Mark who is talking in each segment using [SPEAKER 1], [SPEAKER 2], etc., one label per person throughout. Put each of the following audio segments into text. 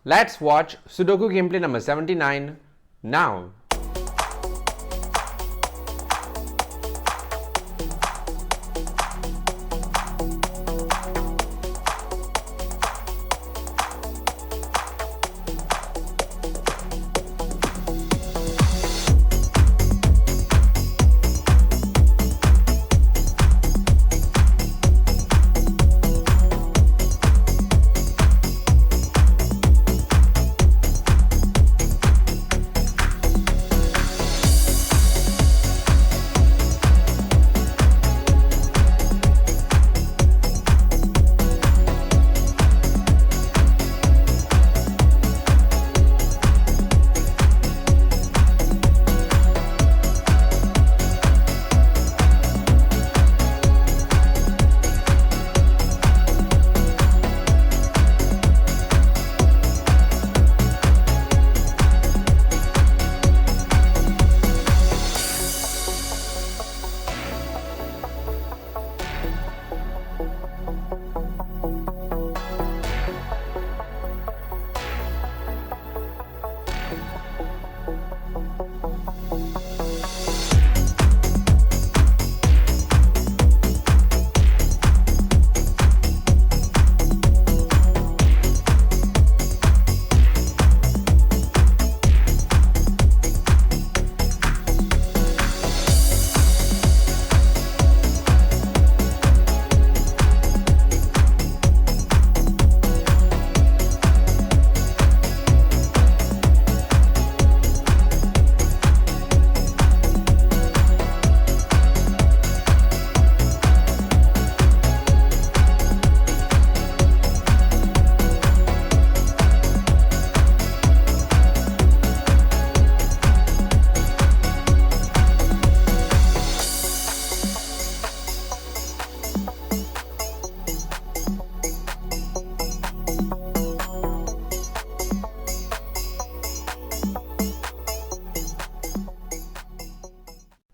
[SPEAKER 1] Let's watch Sudoku gameplay number 79 now.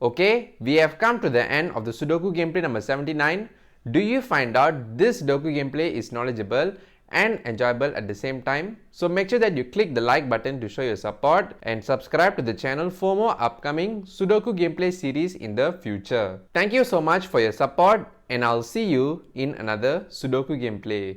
[SPEAKER 1] Okay, we have come to the end of the Sudoku gameplay number 79. Do you find out this Sudoku gameplay is knowledgeable and enjoyable at the same time? So make sure that you click the like button to show your support and subscribe to the channel for more upcoming Sudoku gameplay series in the future. Thank you so much for your support and I'll see you in another Sudoku gameplay.